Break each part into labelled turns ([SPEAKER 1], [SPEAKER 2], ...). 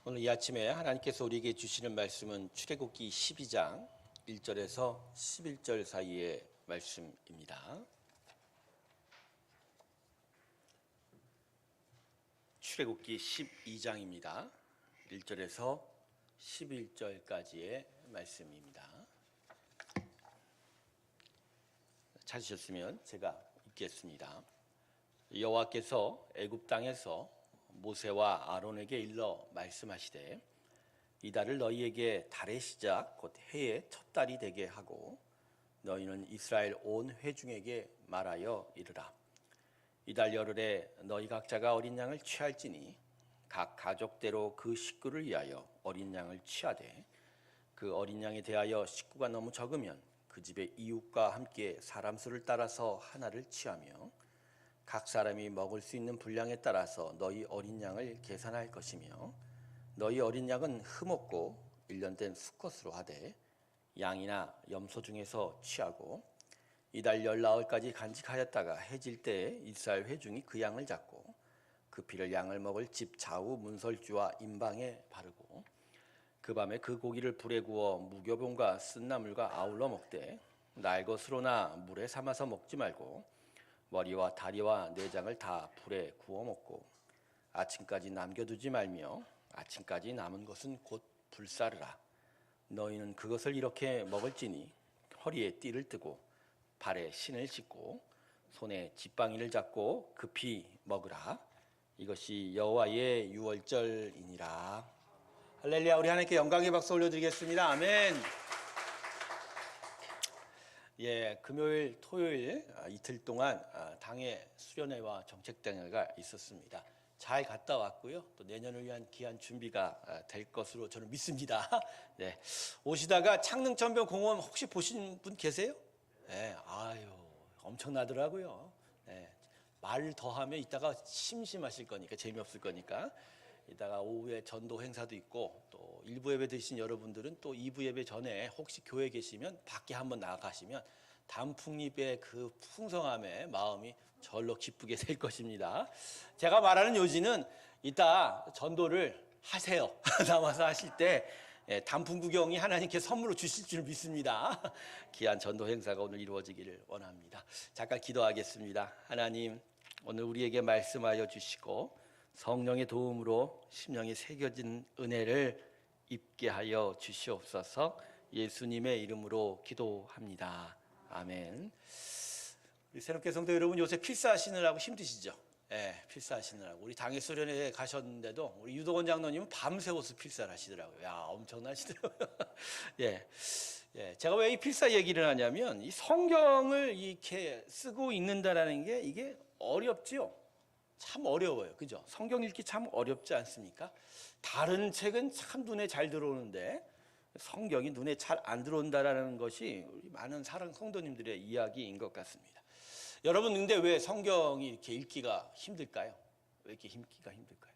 [SPEAKER 1] 오늘 이 아침에 하나님께서 우리에게 주시는 말씀은 출애굽기 12장 1절에서 11절 사이의 말씀입니다. 출애굽기 12장입니다. 1절에서 11절까지의 말씀입니다. 찾으셨으면 제가 읽겠습니다. 여호와께서 애굽 땅에서 모세와 아론에게 일러 말씀하시되 이 달을 너희에게 달의 시작 곧 해의 첫 달이 되게 하고 너희는 이스라엘 온 회중에게 말하여 이르라. 이 달 열흘에 너희 각자가 어린 양을 취할지니 각 가족대로 그 식구를 위하여 어린 양을 취하되 그 어린 양에 대하여 식구가 너무 적으면 그 집의 이웃과 함께 사람 수를 따라서 하나를 취하며 각 사람이 먹을 수 있는 분량에 따라서 너희 어린 양을 계산할 것이며 너희 어린 양은 흠없고 1년 된 수컷으로 하되 양이나 염소 중에서 취하고 이달 열나흘까지 간직하였다가 해질 때에 이스라엘 회중이 그 양을 잡고 그 피를 양을 먹을 집 좌우 문설주와 임방에 바르고 그 밤에 그 고기를 불에 구워 무교병과 쓴나물과 아울러 먹되 날 것으로나 물에 삶아서 먹지 말고 머리와 다리와 내장을 다 불에 구워 먹고 아침까지 남겨두지 말며 아침까지 남은 것은 곧 불사르라. 너희는 그것을 이렇게 먹을지니 허리에 띠를 뜨고 발에 신을 신고 손에 지팡이를 잡고 급히 먹으라. 이것이 여호와의 유월절이니라. 할렐루야. 우리 하나님께 영광의 박수 올려드리겠습니다. 아멘. 금요일, 토요일 이틀 동안 당회 수련회와 정책당회가 있었습니다. 잘 갔다 왔고요. 또 내년을 위한 귀한 준비가 될 것으로 저는 믿습니다. 네. 오시다가 창릉천변공원 혹시 보신 분 계세요? 네. 엄청나더라고요. 네. 말 더하면 이따가 심심하실 거니까, 재미없을 거니까. 이따가 오후에 전도 행사도 있고 또 1부 예배 드신 여러분들은 또 2부 예배 전에 혹시 교회에 계시면 밖에 한번 나가시면 단풍잎의 그 풍성함에 마음이 절로 기쁘게 될 것입니다. 제가 말하는 요지는 이따 전도를 하세요. 나와서 하실 때 단풍 구경이 하나님께 선물로 주실 줄 믿습니다. 귀한 전도 행사가 오늘 이루어지기를 원합니다. 잠깐 기도하겠습니다. 하나님, 오늘 우리에게 말씀하여 주시고 성령의 도움으로 심령이 새겨진 은혜를 입게 하여 주시옵소서. 예수님의 이름으로 기도합니다. 아멘. 우리 새롭게 성도 여러분, 요새 필사하시느라고 힘드시죠? 필사하시느라고. 우리 당회 수련회에 가셨는데도 우리 유도원 장로님은 밤새워서 필사를 하시더라고요. 야, 엄청나시더라고요. 제가 왜 이 필사 얘기를 하냐면 이 성경을 이렇게 쓰고 읽는다라는 게 이게 어렵지요. 참 어려워요. 그죠? 성경 읽기 참 어렵지 않습니까? 다른 책은 참 눈에 잘 들어오는데 성경이 눈에 잘 안 들어온다라는 것이 우리 많은 사랑 성도님들의 이야기인 것 같습니다. 여러분, 근데 왜 성경이 이렇게 읽기가 힘들까요? 왜 이렇게 읽기가 힘들까요?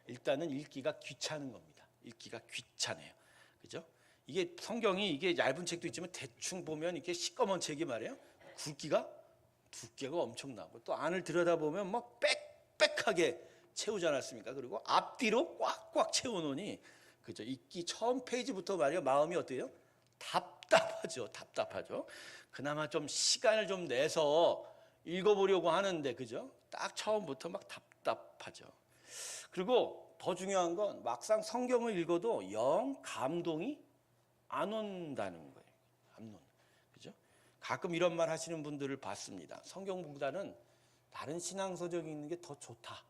[SPEAKER 1] 일단은 읽기가 귀찮은 겁니다. 읽기가 귀찮아요. 그죠? 이게 성경이 이게 얇은 책도 있지만 대충 보면 이렇게 시꺼먼 책이 말이에요. 굵기가 두께가 엄청나고 또 안을 들여다보면 막 빽빽하게 채우지 않았습니까? 그리고 앞뒤로 꽉꽉 채워놓으니 그죠? 읽기 처음 페이지부터 말이야 마음이 어때요? 답답하죠. 그나마 좀 시간을 좀 내서 읽어보려고 하는데 그죠? 딱 처음부터 막 답답하죠. 그리고 더 중요한 건 막상 성경을 읽어도 영 감동이 안 온다는 거예요. 안 온다. 그죠? 가끔 이런 말 하시는 분들을 봤습니다. 성경보다는 다른 신앙서적이 있는 게 더 좋다.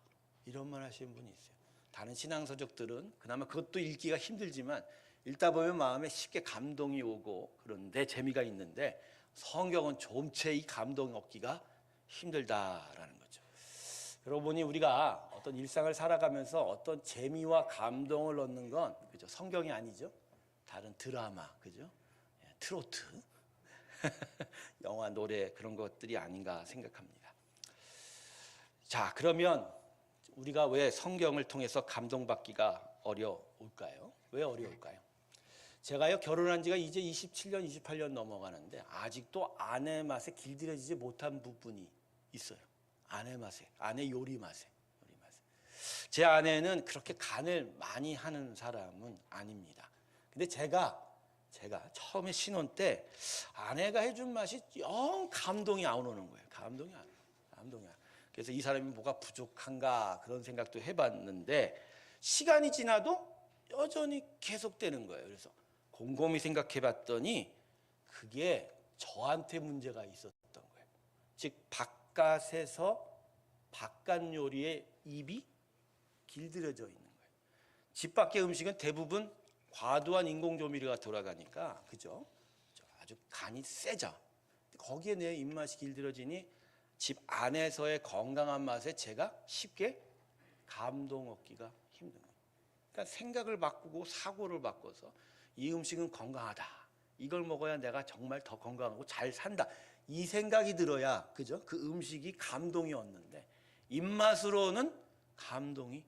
[SPEAKER 1] 이런 말 하시는 분이 있어요. 다른 신앙서적들은 그나마 그것도 읽기가 힘들지만 읽다 보면 마음에 쉽게 감동이 오고 그런데 재미가 있는데 성경은 좀채 이 감동이 얻기가 힘들다라는 거죠. 여러분이 우리가 어떤 일상을 살아가면서 어떤 재미와 감동을 얻는 건 그죠? 성경이 아니죠. 다른 드라마, 그죠? 트로트. 영화, 노래 그런 것들이 아닌가 생각합니다. 자, 그러면 우리가 왜 성경을 통해서 감동받기가 어려울까요? 왜 어려울까요? 제가요 결혼한 지가 이제 27년, 28년 넘어가는데 아직도 아내 맛에 길들여지지 못한 부분이 있어요. 아내 맛에, 아내 요리 맛에. 제 아내는 그렇게 간을 많이 하는 사람은 아닙니다. 근데 제가 처음에 신혼 때 아내가 해준 맛이 영 감동이 안 오는 거예요. 감동이 안 와요. 감동이 안 와요. 그래서 이 사람이 뭐가 부족한가 그런 생각도 해봤는데 시간이 지나도 여전히 계속되는 거예요. 그래서 곰곰이 생각해봤더니 그게 저한테 문제가 있었던 거예요. 즉 바깥에서 바깥 요리에 입이 길들여져 있는 거예요. 집 밖의 음식은 대부분 과도한 인공 조미료가 돌아가니까 그죠? 아주 간이 세죠. 거기에 내 입맛이 길들여지니 집 안에서의 건강한 맛에 제가 쉽게 감동 얻기가 힘든 거예요. 그러니까 생각을 바꾸고 사고를 바꿔서 이 음식은 건강하다. 이걸 먹어야 내가 정말 더 건강하고 잘 산다. 이 생각이 들어야 그죠? 그 음식이 감동이 얻는데 입맛으로는 감동이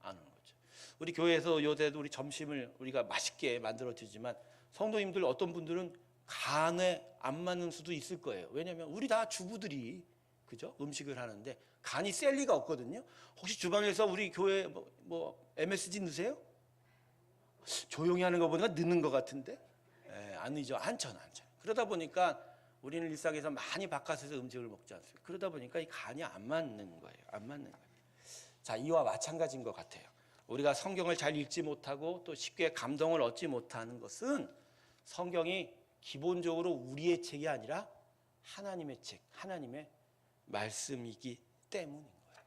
[SPEAKER 1] 안 오는 거죠. 우리 교회에서 요새도 우리 점심을 우리가 맛있게 만들어 주지만 성도님들 어떤 분들은 간에 안 맞는 수도 있을 거예요. 왜냐하면 우리 다 주부들이 그죠? 음식을 하는데 간이 셀 리가 없거든요. 혹시 주방에서 우리 교회 뭐 MSG 넣으세요? 조용히 하는 거 보니까 넣는 것 같은데 안 넣죠. 안천. 그러다 보니까 우리는 일상에서 많이 바깥에서 음식을 먹지 않습니까? 그러다 보니까 이 간이 안 맞는 거예요. 안 맞는 거예요. 자, 이와 마찬가지인 것 같아요. 우리가 성경을 잘 읽지 못하고 또 쉽게 감동을 얻지 못하는 것은 성경이 기본적으로 우리의 책이 아니라 하나님의 책, 하나님의 말씀이기 때문인 거예요.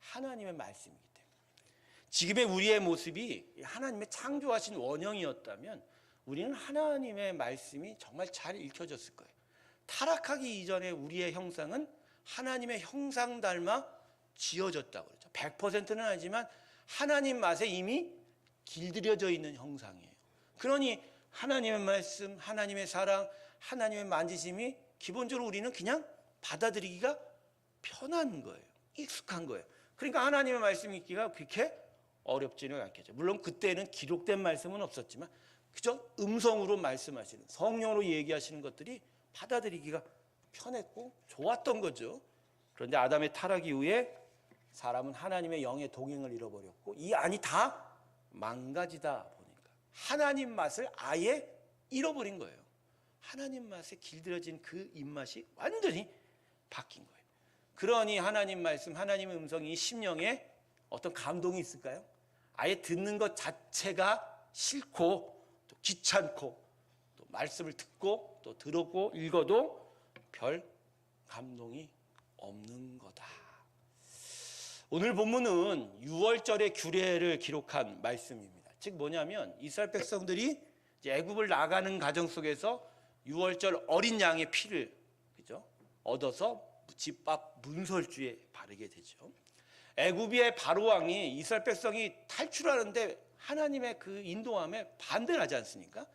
[SPEAKER 1] 하나님의 말씀이기 때문에. 지금의 우리의 모습이 하나님의 창조하신 원형이었다면 우리는 하나님의 말씀이 정말 잘 읽혀졌을 거예요. 타락하기 이전에 우리의 형상은 하나님의 형상 닮아 지어졌다고 그러죠. 100%는 아니지만 하나님 맛에 이미 길들여져 있는 형상이에요. 그러니 하나님의 말씀, 하나님의 사랑, 하나님의 만지심이 기본적으로 우리는 그냥 받아들이기가 편한 거예요. 익숙한 거예요. 그러니까 하나님의 말씀 읽기가 그렇게 어렵지는 않겠죠. 물론 그때는 기록된 말씀은 없었지만 그저 음성으로 말씀하시는 성령으로 얘기하시는 것들이 받아들이기가 편했고 좋았던 거죠. 그런데 아담의 타락 이후에 사람은 하나님의 영의 동행을 잃어버렸고 이 안이 다 망가지다 보니까 하나님 맛을 아예 잃어버린 거예요. 하나님 맛에 길들여진 그 입맛이 완전히 바뀐 거예요. 그러니 하나님 말씀, 하나님의 음성이 심령에 어떤 감동이 있을까요? 아예 듣는 것 자체가 싫고 또 귀찮고 또 말씀을 듣고 또 들었고 읽어도 별 감동이 없는 거다. 오늘 본문은 유월절의 규례를 기록한 말씀입니다. 즉 뭐냐면 이스라엘 백성들이 애굽을 나가는 과정 속에서 유월절 어린 양의 피를 그죠? 얻어서 집 앞 문설주에 바르게 되죠. 애굽의 바로 왕이 이스라엘 백성이 탈출하는데 하나님의 그 인도함에 반대를 하지 않습니까?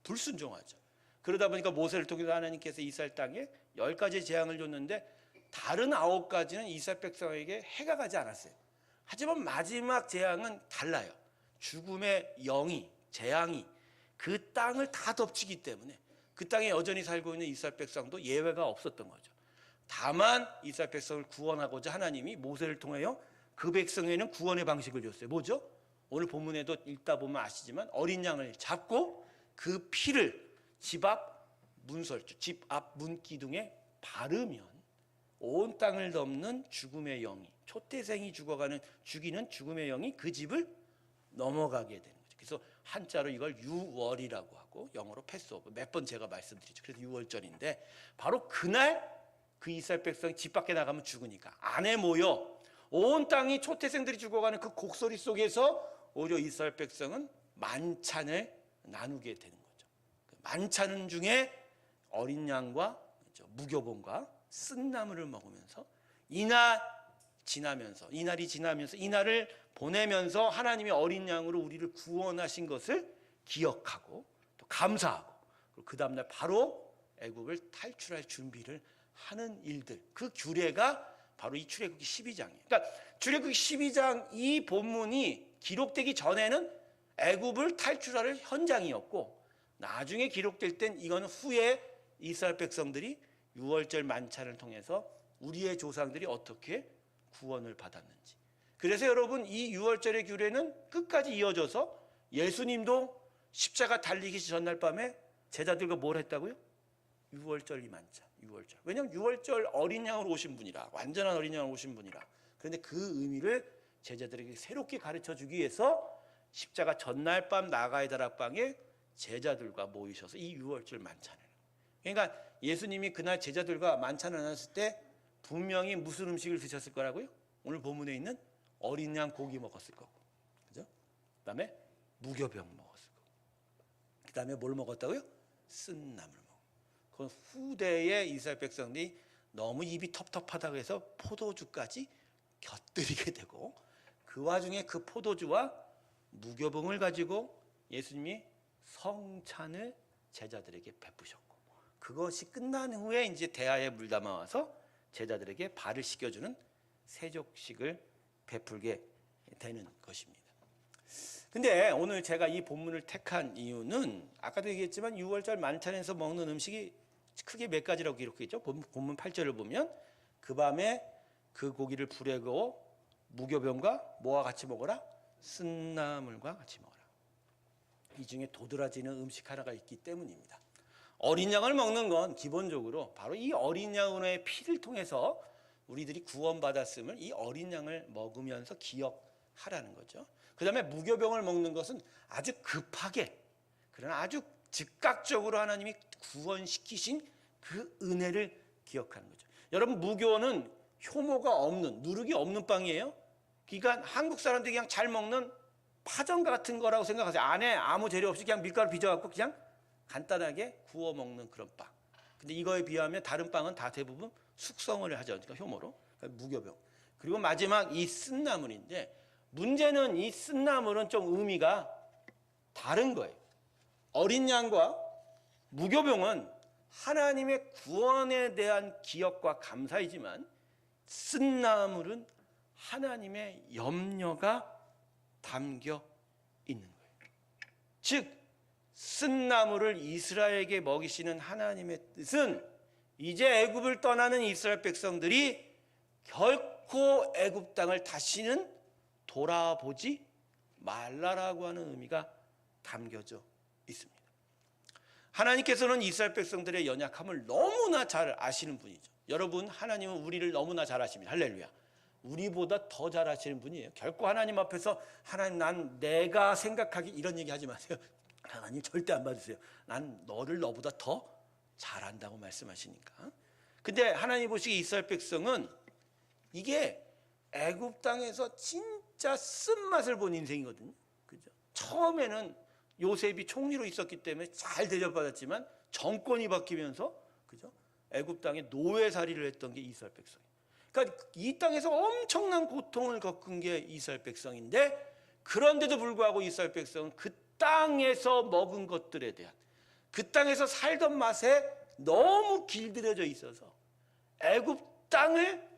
[SPEAKER 1] 불순종하죠. 그러다 보니까 모세를 통해서 하나님께서 이스라엘 땅에 10가지 재앙을 줬는데 다른 9가지는 이스라엘 백성에게 해가 가지 않았어요. 하지만 마지막 재앙은 달라요. 죽음의 영이, 재앙이 그 땅을 다 덮치기 때문에 그 땅에 여전히 살고 있는 이스라엘 백성도 예외가 없었던 거죠. 다만 이스라엘 백성을 구원하고자 하나님이 모세를 통하여 그 백성에는 구원의 방식을 줬어요. 뭐죠? 오늘 본문에도 읽다 보면 아시지만 어린 양을 잡고 그 피를 집 앞 문설주, 집 앞 문기둥에 바르면 온 땅을 덮는 죽음의 영이, 초태생이 죽이는 죽음의 영이 그 집을 넘어가게 되는 거죠. 그래서 한자로 이걸 유월이라고 하고 영어로 패스오버, 몇 번 제가 말씀드리죠. 그래서 유월절인데 바로 그날 그 이스라엘 백성이 집 밖에 나가면 죽으니까 안에 모여 온 땅이 초태생들이 죽어가는 그 곡소리 속에서 오히려 이스라엘 백성은 만찬을 나누게 되는 거죠. 만찬은 중에 어린 양과 무교본과 쓴나물을 먹으면서 이날이 지나면서 이날을 보내면서 하나님의 어린 양으로 우리를 구원하신 것을 기억하고 또 감사하고 그 다음날 바로 애굽을 탈출할 준비를 하는 일들, 그 규례가 바로 이 출애굽기 12장이에요. 그러니까 출애굽기 12장 이 본문이 기록되기 전에는 애굽을 탈출할 현장이었고 나중에 기록될 땐 이건 후에 이스라엘 백성들이 유월절 만찬을 통해서 우리의 조상들이 어떻게 구원을 받았는지 그래서 여러분 이 유월절의 규례는 끝까지 이어져서 예수님도 십자가 달리기 전날 밤에 제자들과 뭘 했다고요? 유월절 만찬, 유월절. 왜냐하면 유월절 어린 양으로 오신 분이라, 완전한 어린 양으로 오신 분이라. 그런데 그 의미를 제자들에게 새롭게 가르쳐 주기 위해서 십자가 전날 밤 나가야 다락방에 제자들과 모이셔서 이 유월절 만찬을. 그러니까 예수님이 그날 제자들과 만찬을 나눴을 때 분명히 무슨 음식을 드셨을 거라고요? 오늘 본문에 있는 어린 양 고기 먹었을 거고, 그죠? 그다음에 무교병 먹었을 거고, 그다음에 뭘 먹었다고요? 쓴 나물 먹고. 그 후대의 이스라엘 백성들이 너무 입이 텁텁하다고 해서 포도주까지 곁들이게 되고, 그 와중에 그 포도주와 무교병을 가지고 예수님이 성찬을 제자들에게 베푸셨고, 그것이 끝난 후에 이제 대야에 물 담아 와서 제자들에게 발을 씻겨주는 세족식을 베풀게 되는 것입니다. 근데 오늘 제가 이 본문을 택한 이유는 아까도 얘기했지만 6월절 만찬에서 먹는 음식이 크게 몇 가지라고 기록했죠. 본문 8절을 보면 그 밤에 그 고기를 불에 구워 무교병과 뭐와 같이 먹어라? 쓴나물과 같이 먹어라. 이 중에 도드라지는 음식 하나가 있기 때문입니다. 어린 양을 먹는 건 기본적으로 바로 이 어린 양의 피를 통해서 우리들이 구원받았음을 이 어린 양을 먹으면서 기억하라는 거죠. 그 다음에 무교병을 먹는 것은 아주 급하게, 그러나 아주 즉각적으로 하나님이 구원시키신 그 은혜를 기억하는 거죠. 여러분, 무교는 효모가 없는, 누룩이 없는 빵이에요. 그러니까 한국 사람들이 그냥 잘 먹는 파전 같은 거라고 생각하세요. 안에 아무 재료 없이 그냥 밀가루 빚어갖고 그냥 간단하게 구워 먹는 그런 빵. 근데 이거에 비하면 다른 빵은 다 대부분 숙성을 하죠. 그러니까 효모로. 그러니까 무교병. 그리고 마지막 이 쓴나물인데, 문제는 이 쓴나물은 좀 의미가 다른 거예요. 어린 양과 무교병은 하나님의 구원에 대한 기억과 감사이지만, 쓴나물은 하나님의 염려가 담겨 있는 거예요. 즉 쓴나물을 이스라엘에게 먹이시는 하나님의 뜻은 이제 애굽을 떠나는 이스라엘 백성들이 결코 애굽 땅을 다시는 돌아보지 말라라고 하는 의미가 담겨져 있습니다. 하나님께서는 이스라엘 백성들의 연약함을 너무나 잘 아시는 분이죠. 여러분, 하나님은 우리를 너무나 잘 아십니다. 할렐루야. 우리보다 더 잘 아시는 분이에요. 결코 하나님 앞에서 하나님, 난 내가 생각하기, 이런 얘기 하지 마세요. 하나님 절대 안 받으세요. 난 너를 너보다 더 잘한다고 말씀하시니까. 근데 하나님 보시기에 이스라엘 백성은 이게 애굽 땅에서 진짜 쓴맛을 본 인생이거든요. 그죠? 처음에는 요셉이 총리로 있었기 때문에 잘 대접받았지만 정권이 바뀌면서, 그죠? 애굽 땅에 노예살이를 했던 게 이스라엘 백성. 그러니까 이 땅에서 엄청난 고통을 겪은 게 이스라엘 백성인데, 그런데도 불구하고 이스라엘 백성은 그 땅에서 먹은 것들에 대한, 그 땅에서 살던 맛에 너무 길들여져 있어서 애굽 땅을,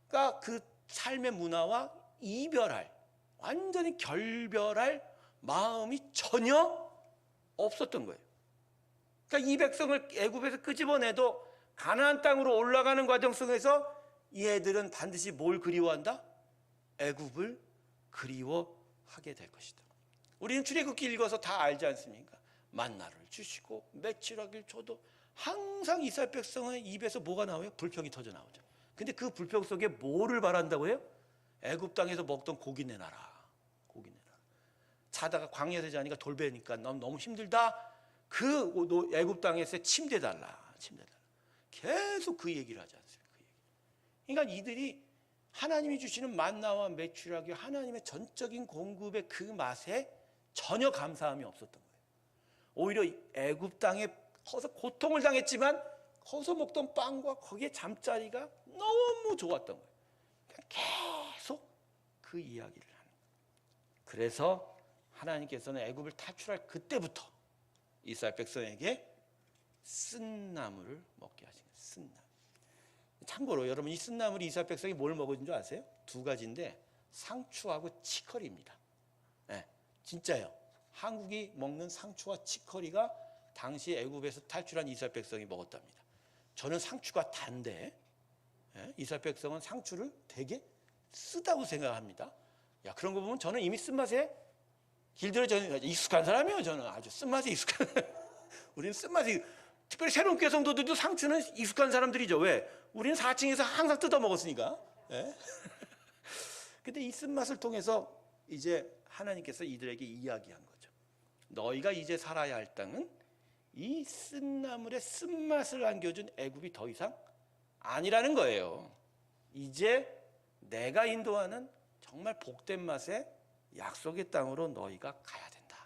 [SPEAKER 1] 그러니까 그 삶의 문화와 이별할, 완전히 결별할 마음이 전혀 없었던 거예요. 그러니까 이 백성을 애굽에서 끄집어내도 가나안 땅으로 올라가는 과정 속에서 이 애들은 반드시 뭘 그리워한다? 애굽을 그리워하게 될 것이다. 우리는 출애굽기 읽어서 다 알지 않습니까? 만나를 주시고 며칠하길 줘도 항상 이스라엘 백성의 입에서 뭐가 나와요? 불평이 터져 나오죠. 근데 그 불평 속에 뭐를 바란다고 해요? 애굽 땅에서 먹던 고기 내놔라. 고기 내놔라. 자다가 광야에서 자니까 돌베니까 너무 힘들다. 그 애굽 땅에서 침대 달라. 침대 달라. 계속 그 얘기를 하지 않습니까? 그 얘기. 그러니까 이들이 하나님이 주시는 만나와 메추라기, 하나님의 전적인 공급의 그 맛에 전혀 감사함이 없었던 거예요. 오히려 애굽 땅에 커서 고통을 당했지만 거기서 먹던 빵과 거기에 잠자리가 너무 좋았던 거예요. 계속 그 이야기를 하는 거예요. 그래서 하나님께서는 애굽을 탈출할 그때부터 이스라엘 백성에게 쓴나물을 먹게 하신 거예요. 쓴나물. 참고로 여러분, 이 쓴나물이 이스라엘 백성이 뭘 먹은 줄 아세요? 두 가지인데 상추하고 치커리입니다. 네, 진짜요. 한국이 먹는 상추와 치커리가 당시 애굽에서 탈출한 이스라엘 백성이 먹었답니다. 저는 상추가 단데, 이스라엘 백성은 상추를 되게 쓰다고 생각합니다. 야, 그런 거 보면 저는 이미 쓴맛에 길들여 저는 익숙한 사람이에요. 저는 아주 쓴맛에 익숙한 우리는 쓴맛에 특별히 새로운 교회 성도들도 상추는 익숙한 사람들이죠. 왜? 우리는 4층에서 항상 뜯어 먹었으니까. 예? 근데 이 쓴맛을 통해서 이제 하나님께서 이들에게 이야기한 거죠. 너희가 이제 살아야 할 땅은 이 쓴나물의 쓴맛을 안겨준 애굽이 더 이상 아니라는 거예요. 이제 내가 인도하는 정말 복된 맛의 약속의 땅으로 너희가 가야 된다.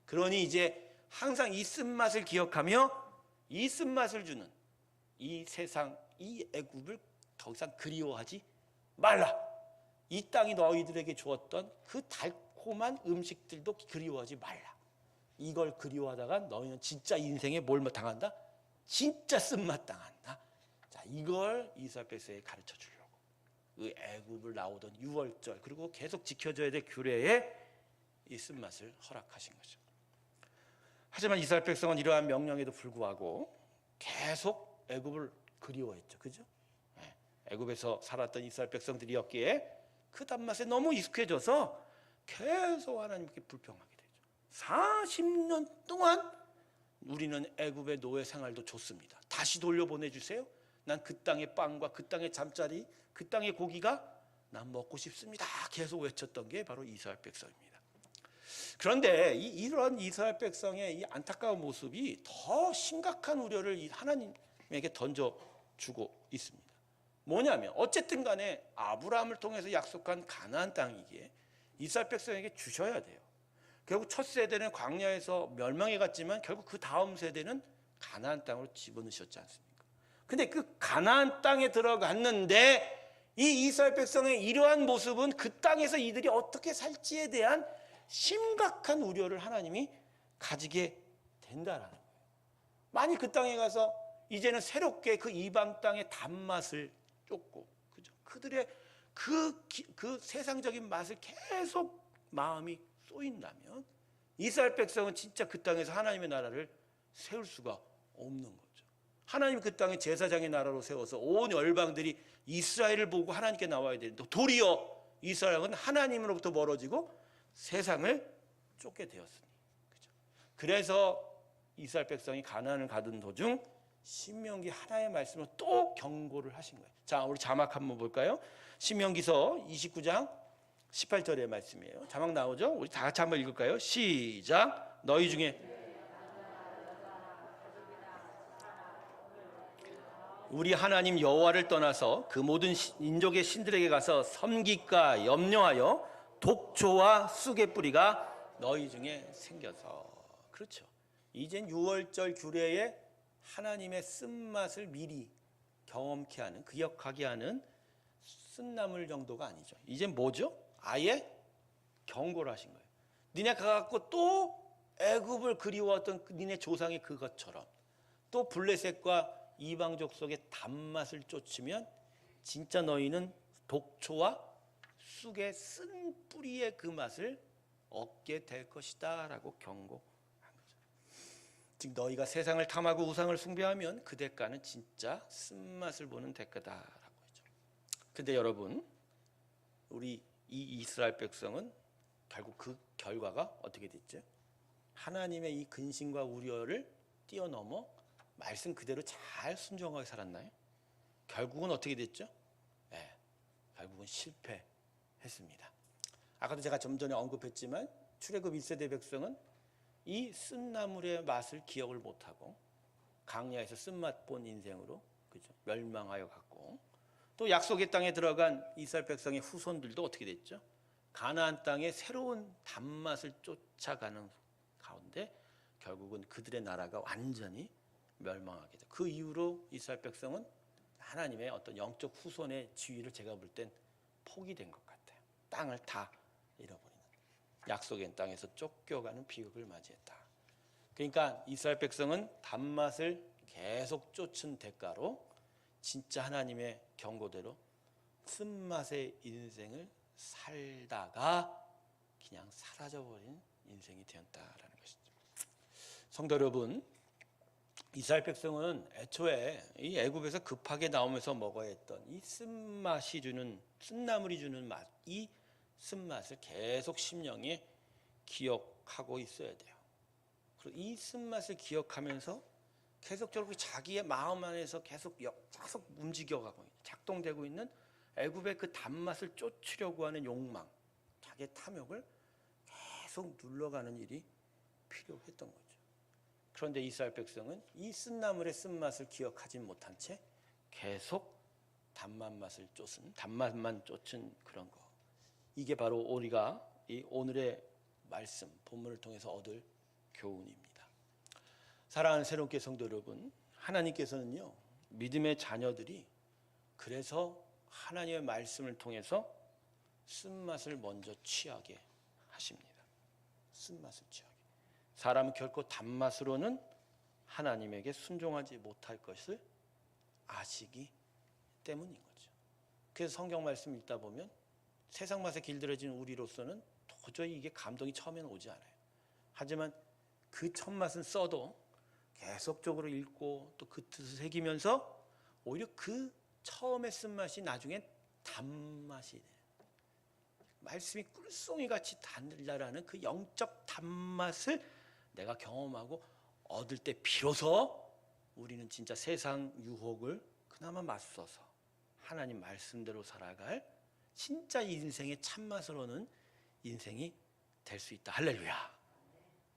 [SPEAKER 1] 그러니 이제 항상 이 쓴맛을 기억하며 이 쓴맛을 주는 이 세상, 이 애굽을 더 이상 그리워하지 말라. 이 땅이 너희들에게 주었던 그 달콤한 음식들도 그리워하지 말라. 이걸 그리워하다가 너희는 진짜 인생에 뭘 당한다? 진짜 쓴맛 당한다. 자, 이걸 이스라엘 백성에게 가르쳐 주려고 그 애굽을 나오던 6월절 그리고 계속 지켜져야 될 규례에 이 쓴맛을 허락하신 거죠. 하지만 이스라엘 백성은 이러한 명령에도 불구하고 계속 애굽을 그리워했죠. 그죠? 애굽에서 살았던 이스라엘 백성들이었기에 그 단맛에 너무 익숙해져서 계속 하나님께 불평하게 되죠. 40년 동안 우리는 애굽의 노예 생활도 좋습니다. 다시 돌려보내주세요. 난 그 땅의 빵과 그 땅의 잠자리, 그 땅의 고기가 난 먹고 싶습니다. 계속 외쳤던 게 바로 이스라엘 백성입니다. 그런데 이런 이스라엘 백성의 이 안타까운 모습이 더 심각한 우려를 하나님에게 던져주고 있습니다. 뭐냐면 어쨌든 간에 아브라함을 통해서 약속한 가나안 땅이기에 이스라엘 백성에게 주셔야 돼요. 결국 첫 세대는 광야에서 멸망해 갔지만 결국 그 다음 세대는 가나안 땅으로 집어넣으셨지 않습니까? 근데 그 가나안 땅에 들어갔는데 이 이스라엘 백성의 이러한 모습은 그 땅에서 이들이 어떻게 살지에 대한 심각한 우려를 하나님이 가지게 된다라는 거예요. 만약 그 땅에 가서 이제는 새롭게 그 이방 땅의 단맛을 쫓고, 그죠? 그들의 그 세상적인 맛을 계속 마음이 쏘인다면 이스라엘 백성은 진짜 그 땅에서 하나님의 나라를 세울 수가 없는 거죠. 하나님 그 땅에 제사장의 나라로 세워서 온 열방들이 이스라엘을 보고 하나님께 나와야 되는데 도리어 이스라엘은 하나님으로부터 멀어지고 세상을 쫓게 되었으니, 그죠? 그래서 이스라엘 백성이 가나안을 가던 도중 신명기 하나의 말씀으로 또 경고를 하신 거예요. 자, 우리 자막 한번 볼까요? 신명기서 29장 18절의 말씀이에요. 자막 나오죠? 우리 다 같이 한번 읽을까요? 시작. 너희 중에 우리 하나님 여호와를 떠나서 그 모든 인족의 신들에게 가서 섬기까 염려하여 독초와 쑥의 뿌리가 너희 중에 생겨서. 그렇죠. 이젠 6월절 규례에 하나님의 쓴맛을 미리 경험케 하는, 기억하게 하는 쓴나물 정도가 아니죠. 이젠 뭐죠? 아예 경고를 하신 거예요. 니네 가갖고 또 애굽을 그리워했던 니네 조상의 그것처럼 또 블레셋과 이방족 속의 단맛을 쫓으면 진짜 너희는 독초와 쑥의 쓴 뿌리의 그 맛을 얻게 될 것이다 라고 경고한 거죠. 즉 너희가 세상을 탐하고 우상을 숭배하면 그 대가는 진짜 쓴맛을 보는 대가다라고 했죠. 근데 여러분, 우리 이 이스라엘 백성은 결국 그 결과가 어떻게 됐죠? 하나님의 이 근심과 우려를 뛰어넘어 말씀 그대로 잘 순종하게 살았나요? 결국은 어떻게 됐죠? 네, 결국은 실패했습니다. 아까도 제가 좀 전에 언급했지만 출애굽 1세대 백성은 이 쓴나물의 맛을 기억을 못하고 강야에서 쓴맛 본 인생으로, 그죠? 멸망하여 갔고, 또 약속의 땅에 들어간 이스라엘 백성의 후손들도 어떻게 됐죠? 가나안 땅의 새로운 단맛을 쫓아가는 가운데 결국은 그들의 나라가 완전히 멸망하게 돼. 그 이후로 이스라엘 백성은 하나님의 어떤 영적 후손의 지위를 제가 볼 땐 포기된 것 같아요. 땅을 다 잃어버리는, 약속의 땅에서 쫓겨가는 비극을 맞이했다. 그러니까 이스라엘 백성은 단맛을 계속 쫓은 대가로 진짜 하나님의 경고대로 쓴맛의 인생을 살다가 그냥 사라져버린 인생이 되었다라는 것이죠. 성도 여러분, 이스라엘 백성은 애초에 이 애굽에서 급하게 나오면서 먹어야 했던 이 쓴맛이 주는, 쓴나물이 주는 맛, 이 쓴맛을 계속 심령에 기억하고 있어야 돼요. 그리고 이 쓴맛을 기억하면서 계속적으로 자기의 마음 안에서 계속 움직여가고 작동되고 있는 애굽의 그 단맛을 쫓으려고 하는 욕망, 자기의 탐욕을 계속 눌러가는 일이 필요했던 거죠. 그런데 이스라엘 백성은 이 쓴나물의 쓴맛을 기억하지 못한 채 계속 단맛만 쫓은 그런 거. 이게 바로 우리가 이 오늘의 말씀, 본문을 통해서 얻을 교훈입니다. 사랑하는 새롭게 성도 여러분, 하나님께서는요, 믿음의 자녀들이 그래서 하나님의 말씀을 통해서 쓴맛을 먼저 취하게 하십니다. 쓴맛을 취하게. 사람은 결코 단맛으로는 하나님에게 순종하지 못할 것을 아시기 때문인 거죠. 그래서 성경 말씀 읽다 보면 세상 맛에 길들여진 우리로서는 도저히 이게 감동이 처음에는 오지 않아요. 하지만 그 첫 맛은 써도 계속적으로 읽고 또 그 뜻을 새기면서 오히려 그 처음에 쓴맛이 나중에 단맛이 돼요. 말씀이 꿀송이같이 달달하는 그 영적 단맛을 내가 경험하고 얻을 때 비로소 우리는 진짜 세상 유혹을 그나마 맞서서 하나님 말씀대로 살아갈 진짜 인생의 참맛으로는 인생이 될 수 있다. 할렐루야.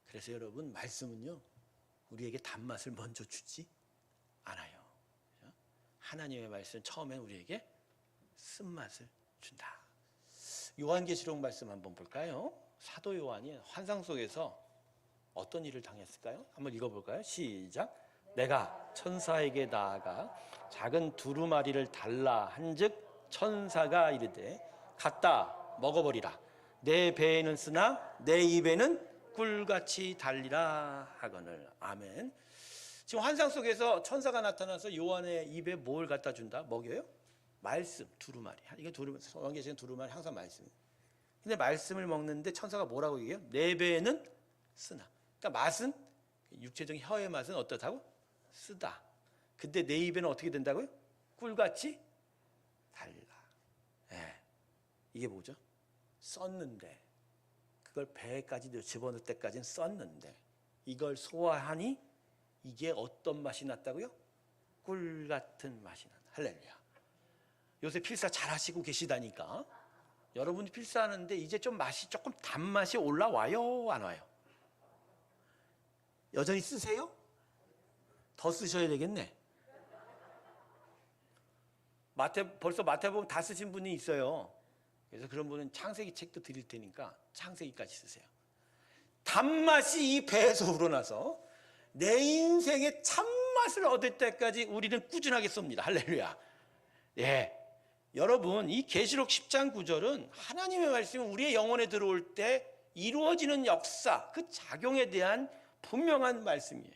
[SPEAKER 1] 그래서 여러분, 말씀은요, 우리에게 단맛을 먼저 주지 않아요. 하나님의 말씀은 처음엔 우리에게 쓴맛을 준다. 요한계시록 말씀 한번 볼까요? 사도 요한이 환상 속에서 어떤 일을 당했을까요? 한번 읽어볼까요? 시작. 내가 천사에게 나아가 작은 두루마리를 달라 한즉 천사가 이르되 갖다 먹어버리라. 내 배에는 쓰나 내 입에는 꿀같이 달리라 하거늘. 아멘. 지금 환상 속에서 천사가 나타나서 요한의 입에 뭘 갖다 준다? 먹여요? 말씀, 두루마리. 이게 요한계시록 두루마리 항상 말씀. 근데 말씀을 먹는데 천사가 뭐라고 얘기해요? 내 배에는 쓰나. 그러니까 맛은, 육체적인 혀의 맛은 어떻다고? 쓰다. 근데 내 입에는 어떻게 된다고요? 꿀같이 달라. 네. 이게 뭐죠? 썼는데, 그걸 배에까지 집어넣을 때까지는 썼는데, 이걸 소화하니 이게 어떤 맛이 났다고요? 꿀 같은 맛이 난다. 할렐루야. 요새 필사 잘 하시고 계시다니까. 여러분이 필사하는데 이제 좀 맛이 조금 단맛이 올라와요, 안 와요? 여전히 쓰세요? 더 쓰셔야 되겠네. 벌써 마태복음 다 쓰신 분이 있어요. 그래서 그런 분은 창세기 책도 드릴 테니까 창세기까지 쓰세요. 단맛이 이 배에서 우러나서 내 인생의 참맛을 얻을 때까지 우리는 꾸준하게 쏩니다. 할렐루야. 예. 여러분, 이 계시록 10장 9절은 하나님의 말씀이 우리의 영혼에 들어올 때 이루어지는 역사, 그 작용에 대한 분명한 말씀이에요.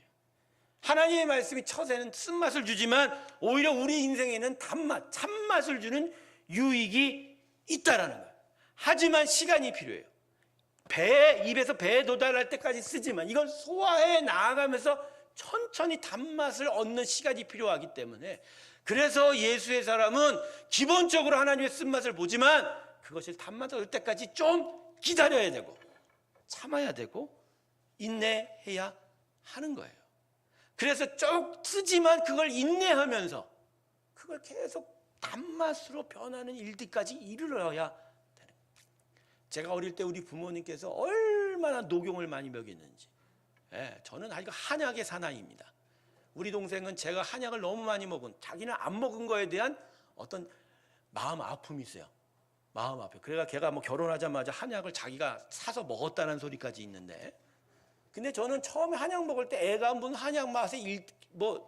[SPEAKER 1] 하나님의 말씀이 첫에는 쓴맛을 주지만 오히려 우리 인생에는 단맛, 참맛을 주는 유익이 있다라는 거예요. 하지만 시간이 필요해요. 입에서 배에 도달할 때까지 쓰지만 이걸 소화해 나아가면서 천천히 단맛을 얻는 시간이 필요하기 때문에, 그래서 예수의 사람은 기본적으로 하나님의 쓴맛을 보지만 그것을 단맛을 얻을 때까지 좀 기다려야 되고 참아야 되고 인내해야 하는 거예요. 그래서 쭉 쓰지만 그걸 인내하면서 그걸 계속 단맛으로 변하는 일들까지 이르러야 되는 거예요. 제가 어릴 때 우리 부모님께서 얼마나 녹용을 많이 먹였는지, 저는 아직 한약의 사나이입니다. 우리 동생은 제가 한약을 너무 많이 먹은, 자기는 안 먹은 거에 대한 어떤 마음 아픔이 있어요. 마음 아픔. 그래가 걔가 뭐 결혼하자마자 한약을 자기가 사서 먹었다는 소리까지 있는데, 근데 저는 처음에 한약 먹을 때 애가 문 한약 맛에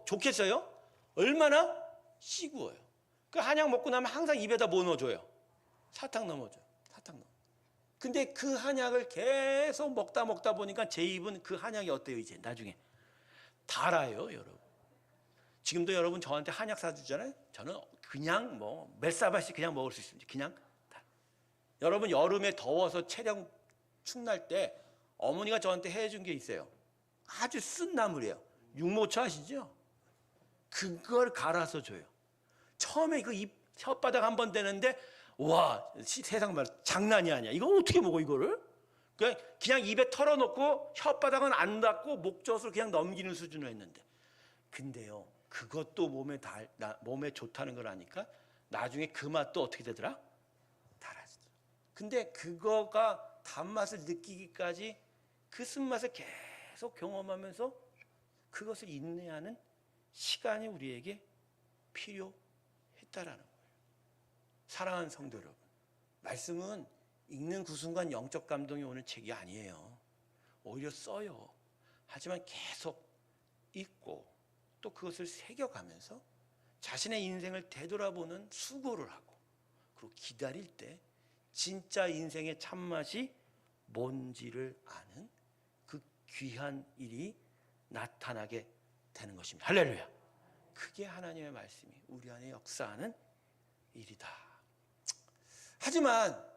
[SPEAKER 1] 좋겠어요? 얼마나 시구워요. 그 한약 먹고 나면 항상 입에다 뭐 넣어줘요? 사탕 넣어줘요. 사탕 넣어. 근데 그 한약을 계속 먹다 보니까 제 입은 그 한약이 어때요? 이제 나중에 달아요, 여러분. 지금도 여러분 저한테 한약 사주잖아요. 저는 그냥 몇 사발씩 그냥 먹을 수 있습니다. 그냥 달. 여러분, 여름에 더워서 체력 축날 때 어머니가 저한테 해준 게 있어요. 아주 쓴 나물이에요. 육모초 아시죠? 그걸 갈아서 줘요. 처음에 그 입 혓바닥 한 번 대는데 와, 세상 말 장난이 아니야. 이거 어떻게 먹어 이거를? 그냥 입에 털어놓고 혓바닥은 안 닿고 목젖을 그냥 넘기는 수준으로 했는데, 근데요 그것도 몸에 좋다는 걸 아니까 나중에 그 맛도 어떻게 되더라? 달아지더라. 근데 그거가 단맛을 느끼기까지 그 쓴맛을 계속 경험하면서 그것을 인내하는 시간이 우리에게 필요했다라는 거예요. 사랑하는 성도 여러분, 말씀은 읽는 그 순간 영적 감동이 오는 책이 아니에요. 오히려 써요. 하지만 계속 읽고 또 그것을 새겨가면서 자신의 인생을 되돌아보는 수고를 하고, 그리고 기다릴 때 진짜 인생의 참맛이 뭔지를 아는 그 귀한 일이 나타나게 되는 것입니다. 할렐루야. 그게 하나님의 말씀이 우리 안에 역사하는 일이다. 하지만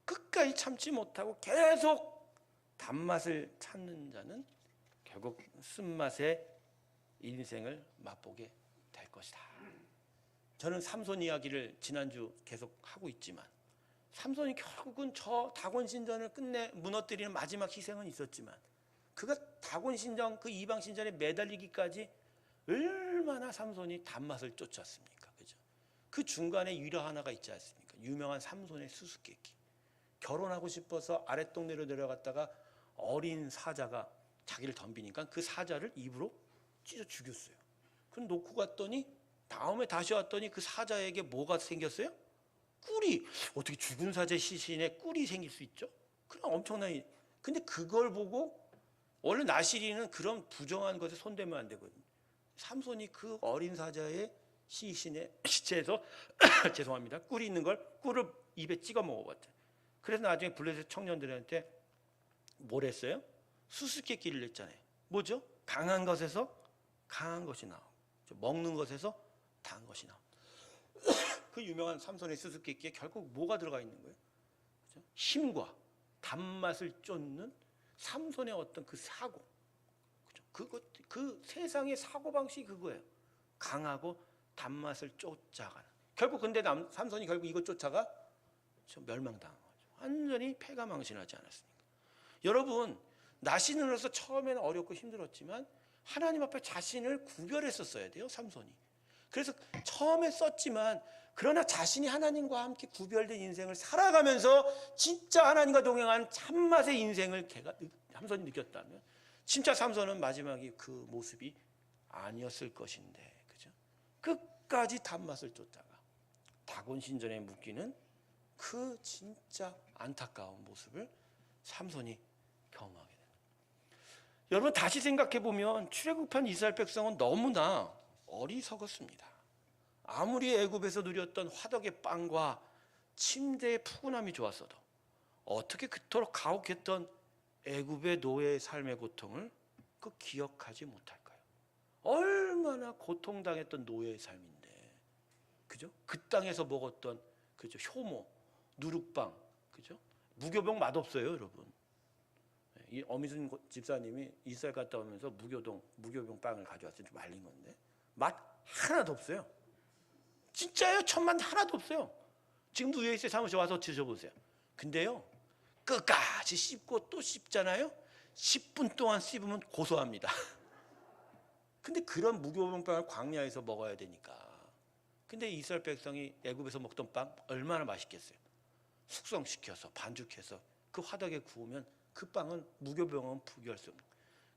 [SPEAKER 1] 끝까지 참지 못하고 계속 단맛을 찾는 자는 결국 쓴맛의 인생을 맛보게 될 것이다. 저는 삼손 이야기를 지난주 계속 하고 있지만, 삼손이 결국은 저 다곤 신전을 끝내 무너뜨리는 마지막 희생은 있었지만, 그가 다곤 신전 그 이방 신전에 매달리기까지 얼마나 삼손이 단맛을 쫓았습니까? 그죠? 그 중간에 일화 하나가 있지 않습니까? 유명한 삼손의 수수께끼. 결혼하고 싶어서 아랫동네로 내려갔다가 어린 사자가 자기를 덤비니까 그 사자를 입으로 찢어 죽였어요. 그럼 놓고 갔더니 다음에 다시 왔더니 그 사자에게 뭐가 생겼어요? 꿀이. 어떻게 죽은 사자 시신에 꿀이 생길 수 있죠? 그럼 엄청나게. 근데 그걸 보고, 원래 나시리는 그런 부정한 것에 손대면 안 되거든요. 삼손이 그 어린 사자의 시신에 시체에서 죄송합니다, 꿀이 있는 걸 꿀을 입에 찍어 먹어봤대요. 그래서 나중에 블레셋 청년들한테 뭘 했어요? 수수께끼를 냈잖아요. 뭐죠? 강한 것에서 강한 것이 나오고, 먹는 것에서 단 것이 나오고. 그 유명한 삼손의 수수께끼에 결국 뭐가 들어가 있는 거예요? 그렇죠? 힘과 단맛을 쫓는 삼손의 어떤 그 사고, 그렇죠? 그 세상의 사고 방식이 그거예요. 강하고 단맛을 쫓아가는. 결국 근데 삼손이 결국 이것 쫓아가 멸망당한 거죠. 완전히 패가망신하지 않았습니까? 여러분, 나신으로서 처음에는 어렵고 힘들었지만 하나님 앞에 자신을 구별했었어야 돼요, 삼손이. 그래서 처음에 썼지만, 그러나 자신이 하나님과 함께 구별된 인생을 살아가면서 진짜 하나님과 동행한 참맛의 인생을 삼손이 느꼈다면, 진짜 삼손은 마지막이 그 모습이 아니었을 것인데, 그죠? 끝까지 단맛을 쫓다가 다곤 신전에 묶이는 그 진짜 안타까운 모습을 삼손이 경험하게 됩니다. 여러분, 다시 생각해 보면 출애굽한 이스라엘 백성은 너무나 어리석었습니다. 아무리 애굽에서 누렸던 화덕의 빵과 침대의 푸근함이 좋았어도 어떻게 그토록 가혹했던 애굽의 노예의 삶의 고통을 기억하지 못할까요? 얼마나 고통당했던 노예의 삶인데, 그죠? 그 땅에서 먹었던, 그죠? 효모, 누룩빵, 그죠? 무교병 맛없어요, 여러분. 이 어미순 집사님이 이스라엘 갔다 오면서 무교병 빵을 가져왔어요. 좀 말린 건데 맛 하나도 없어요. 진짜요? 천만 하나도 없어요. 지금도 위에 있어요. 사무실 와서 드셔보세요. 근데요, 끝까지 씹고 또 씹잖아요. 10분 동안 씹으면 고소합니다. 근데 그런 무교병빵을 광야에서 먹어야 되니까. 근데 이스라엘 백성이 애굽에서 먹던 빵 얼마나 맛있겠어요. 숙성시켜서 반죽해서 그 화덕에 구우면 그 빵은 무교병은 부귀할 수 없는.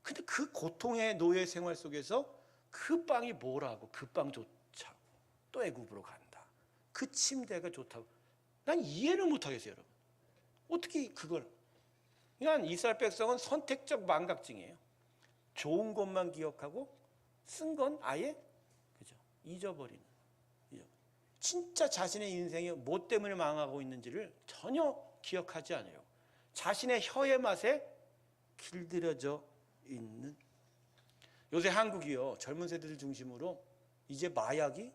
[SPEAKER 1] 근데 그 고통의 노예 생활 속에서 그 빵이 뭐라고, 그 빵 좋다고 또 애굽으로 간다. 그 침대가 좋다고. 난 이해를 못하겠어요, 여러분. 어떻게 그걸. 그러니까 이스라엘 백성은 선택적 망각증이에요. 좋은 것만 기억하고 쓴 건 아예, 그죠? 잊어버리는. 진짜 자신의 인생이 뭐 때문에 망하고 있는지를 전혀 기억하지 않아요. 자신의 혀의 맛에 길들여져 있는. 요새 한국이요, 젊은 세대들 중심으로 이제 마약이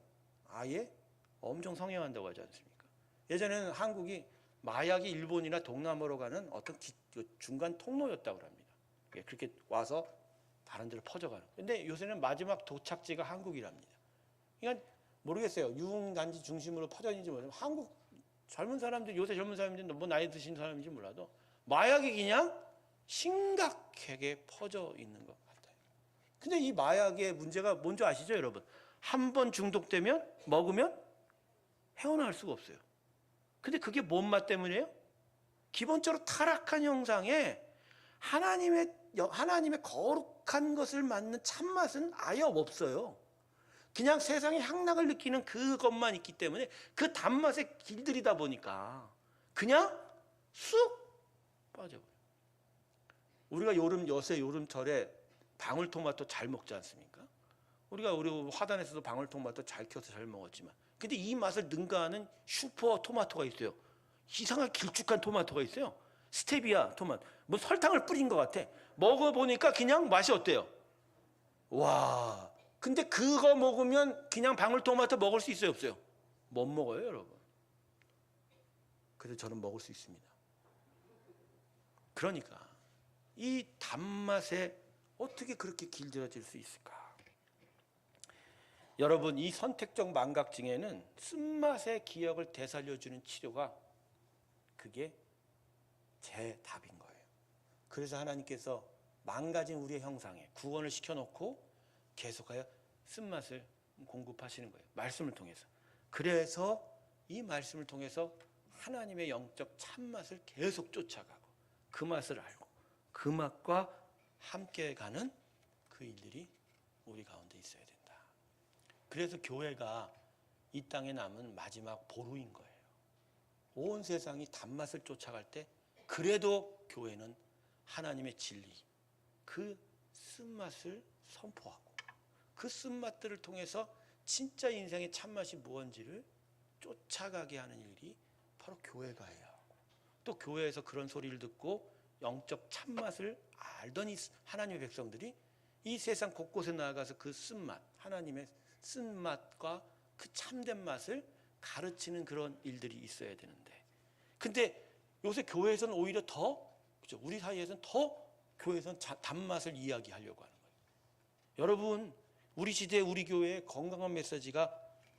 [SPEAKER 1] 아예 엄청 성행한다고 하지 않습니까? 예전에는 한국이 마약이 일본이나 동남아로 가는 어떤 중간 통로였다고 합니다. 그렇게 와서 다른 데로 퍼져가는. 근데 요새는 마지막 도착지가 한국이랍니다. 그러니까 모르겠어요. 유흥단지 중심으로 퍼져있는지 모르지만 한국 젊은 사람들, 요새 젊은 사람들이 뭐 나이 드신 사람인지 몰라도 마약이 그냥 심각하게 퍼져 있는 것 같아요. 근데 이 마약의 문제가 뭔지 아시죠, 여러분? 한 번 중독되면 먹으면 헤어나올 수가 없어요. 근데 그게 뭔 맛 때문이에요? 기본적으로 타락한 형상에 하나님의 거룩한 것을 맞는 참맛은 아예 없어요. 그냥 세상의 향락을 느끼는 그것만 있기 때문에 그 단맛에 길들이다 보니까 그냥 쑥 빠져버려요. 우리가 요새 여름철에 방울토마토 잘 먹지 않습니까? 우리 화단에서도 방울토마토 잘 키워서 잘 먹었지만, 근데 이 맛을 능가하는 슈퍼 토마토가 있어요. 이상하게 길쭉한 토마토가 있어요. 스테비아 토마토. 뭐 설탕을 뿌린 것 같아. 먹어보니까 그냥 맛이 어때요? 와. 근데 그거 먹으면 그냥 방울토마토 먹을 수 있어요, 없어요? 못 먹어요, 여러분. 그래서 저는 먹을 수 있습니다. 그러니까 이 단맛에 어떻게 그렇게 길들여질 수 있을까? 여러분, 이 선택적 망각증에는 쓴맛의 기억을 되살려주는 치료가 그게 제 답인 거예요. 그래서 하나님께서 망가진 우리의 형상에 구원을 시켜놓고 계속하여 쓴맛을 공급하시는 거예요. 말씀을 통해서. 그래서 이 말씀을 통해서 하나님의 영적 참맛을 계속 쫓아가고 그 맛을 알고 그 맛과 함께 가는 그 일들이 우리 가운데 있어야 된다. 그래서 교회가 이 땅에 남은 마지막 보루인 거예요. 온 세상이 단맛을 쫓아갈 때 그래도 교회는 하나님의 진리, 그 쓴맛을 선포하고 그 쓴맛들을 통해서 진짜 인생의 참맛이 무엇인지를 쫓아가게 하는 일이 바로 교회가 해야 하고, 또 교회에서 그런 소리를 듣고 영적 참맛을 알던 이 하나님의 백성들이 이 세상 곳곳에 나아가서 그 쓴맛, 하나님의 쓴맛과 그 참된 맛을 가르치는 그런 일들이 있어야 되는데, 근데 요새 교회에서는 오히려 더, 그죠? 우리 사이에서는 더 교회에서는 단맛을 이야기하려고 하는 거예요. 여러분, 우리 시대 우리 교회의 건강한 메시지가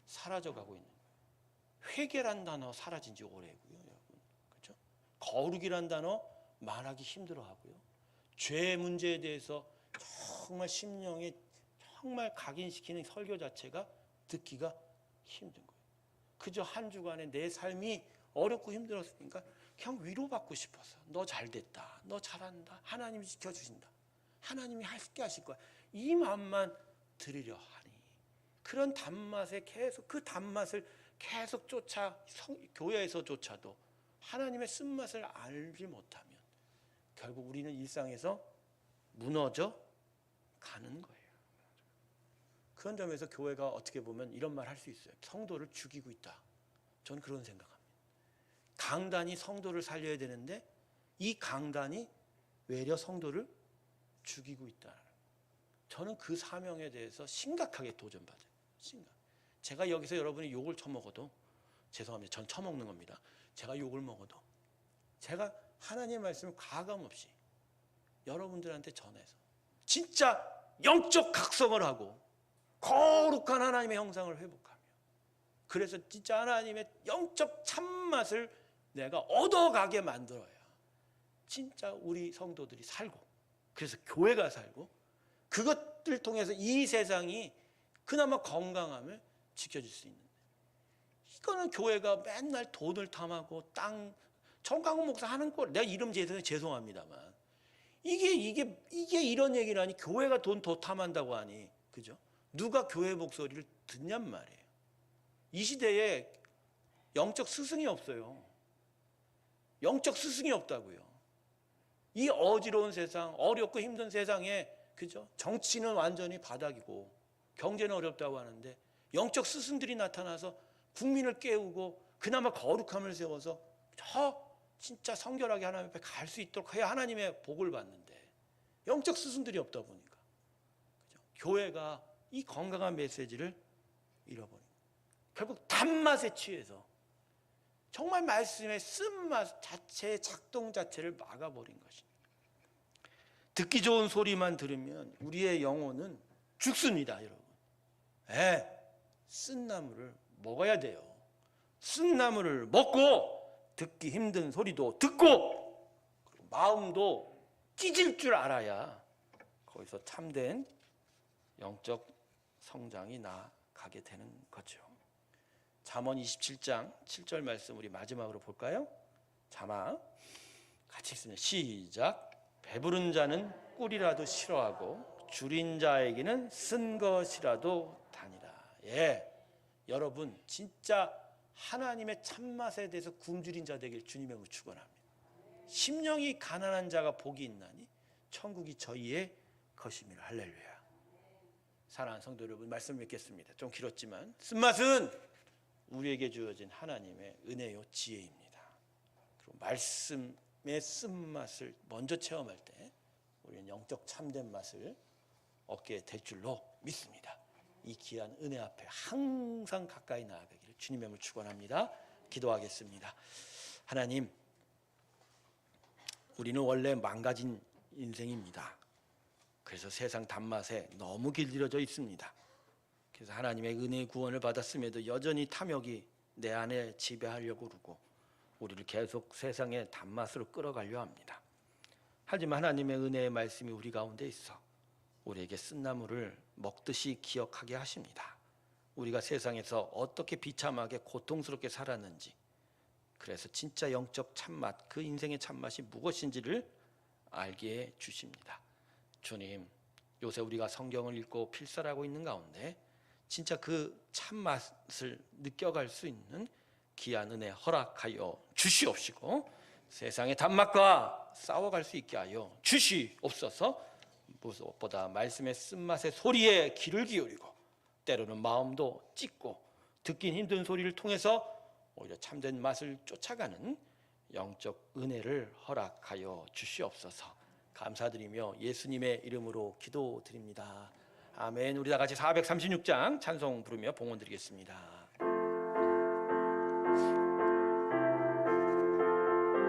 [SPEAKER 1] 사라져가고 있는 거예요. 회개란 단어 사라진 지 오래고요, 여러분. 그렇죠? 거룩이란 단어 말하기 힘들어하고요. 죄 문제에 대해서 정말 심령에 정말 각인시키는 설교 자체가 듣기가 힘든 거예요. 그저 한 주간에 내 삶이 어렵고 힘들었으니까 그냥 위로받고 싶어서, 너 잘됐다, 너 잘한다, 하나님이 지켜주신다, 하나님이 함께 하실 거야, 이 마음만 들으려 하니, 그런 단맛에 계속 그 단맛을 계속 쫓아 교회에서조차도 하나님의 쓴맛을 알지 못하면 결국 우리는 일상에서 무너져 가는 거예요. 그런 점에서 교회가 어떻게 보면 이런 말 할 수 있어요. 성도를 죽이고 있다. 저는 그런 생각합니다. 강단이 성도를 살려야 되는데 이 강단이 외려 성도를 죽이고 있다. 저는 그 사명에 대해서 심각하게 도전받아요. 제가 여기서 여러분이 욕을 처먹어도 죄송합니다. 전 처먹는 겁니다. 제가 욕을 먹어도 제가 하나님의 말씀을 가감없이 여러분들한테 전해서 진짜 영적 각성을 하고 거룩한 하나님의 형상을 회복하며, 그래서 진짜 하나님의 영적 참맛을 내가 얻어가게 만들어야 진짜 우리 성도들이 살고, 그래서 교회가 살고, 그것들 통해서 이 세상이 그나마 건강함을 지켜줄 수 있는데, 이거는 교회가 맨날 돈을 탐하고 땅, 정강훈 목사 하는 꼴, 내가 이름 제대로 죄송합니다만 이게 이런 얘기를 하니, 교회가 돈 더 탐한다고 하니, 그죠? 누가 교회 목소리를 듣냔 말이에요. 이 시대에 영적 스승이 없어요. 영적 스승이 없다고요. 이 어지러운 세상, 어렵고 힘든 세상에, 그죠? 정치는 완전히 바닥이고 경제는 어렵다고 하는데 영적 스승들이 나타나서 국민을 깨우고 그나마 거룩함을 세워서 저 진짜 성결하게 하나님 앞에 갈 수 있도록 해야 하나님의 복을 받는데, 영적 스승들이 없다 보니까, 그죠? 교회가 이 건강한 메시지를 잃어버린, 결국 단맛에 취해서 정말 말씀의 쓴맛 자체의 작동 자체를 막아버린 것입니다. 듣기 좋은 소리만 들으면 우리의 영혼은 죽습니다, 여러분. 쓴 나물을 먹어야 돼요. 쓴 나물을 먹고 듣기 힘든 소리도 듣고 마음도 찢을 줄 알아야 거기서 참된 영적 성장이 나가게 되는 거죠. 잠언 27장 7절 말씀 우리 마지막으로 볼까요? 자막 같이 읽습니다. 시작. 배부른 자는 꿀이라도 싫어하고 줄인 자에게는 쓴 것이라도 다니라. 여러분 진짜 하나님의 참맛에 대해서 굶주린 자 되길 주님의 이름으로 축원합니다. 심령이 가난한 자가 복이 있나니 천국이 저희의 것임이라. 할렐루야. 사랑하는 성도 여러분, 말씀 맺겠습니다. 좀 길었지만 쓴맛은 우리에게 주어진 하나님의 은혜요 지혜입니다. 그리고 말씀의 쓴맛을 먼저 체험할 때 우리는 영적 참된 맛을 얻게 될 줄로 믿습니다. 이 귀한 은혜 앞에 항상 가까이 나아가기를 주님의 이름으로 축원합니다. 기도하겠습니다. 하나님, 우리는 원래 망가진 인생입니다. 그래서 세상 단맛에 너무 길들여져 있습니다. 그래서 하나님의 은혜의 구원을 받았음에도 여전히 탐욕이 내 안에 지배하려고 그러고 우리를 계속 세상의 단맛으로 끌어가려 합니다. 하지만 하나님의 은혜의 말씀이 우리 가운데 있어 우리에게 쓴 나물을 먹듯이 기억하게 하십니다. 우리가 세상에서 어떻게 비참하게 고통스럽게 살았는지, 그래서 진짜 영적 참맛, 그 인생의 참맛이 무엇인지를 알게 해 주십니다. 주님, 요새 우리가 성경을 읽고 필사하고 있는 가운데 진짜 그 참맛을 느껴갈 수 있는 귀한 은혜 허락하여 주시옵시고 세상의 단맛과 싸워갈 수 있게 하여 주시옵소서. 무엇보다 말씀의 쓴맛의 소리에 귀를 기울이고 때로는 마음도 찢고 듣긴 힘든 소리를 통해서 오히려 참된 맛을 쫓아가는 영적 은혜를 허락하여 주시옵소서. 감사드리며 예수님의 이름으로 기도드립니다. 아멘. 우리 다 같이 436장 찬송 부르며 봉헌 드리겠습니다.